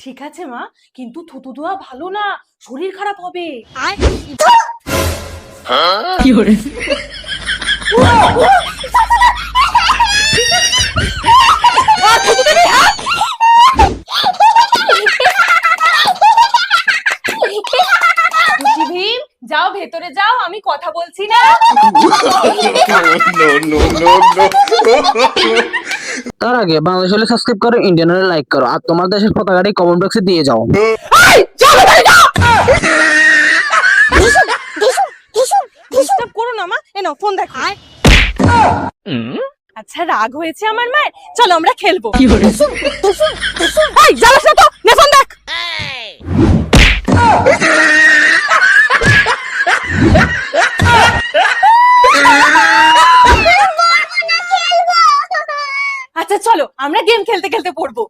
ঠিক আছে মা, কিন্তু থুতু দেওয়া ভালো না, শরীর খারাপ হবে। কি করে? খুশি ভীম, যাও ভেতরে যাও, আমি কথা বলছি না। তার আগে বাংলাদেশ হলে সাবস্ক্রাইব করো, ইন্ডিয়ান হলে লাইক করো, আর তোমার দেশের পতাকাটি কমেন্ট বক্সে দিয়ে যাও। ডিস্টার্ব করো না মা, এনো ফোন দেখো। আচ্ছা রাগ হয়েছে আমার মায়ের, চলো আমরা খেলবো। কি করে? এই জ্বালাস না তো, নে ফোন দেখ। আচ্ছা চলো আমরা গেম খেলতে খেলতে পড়বো।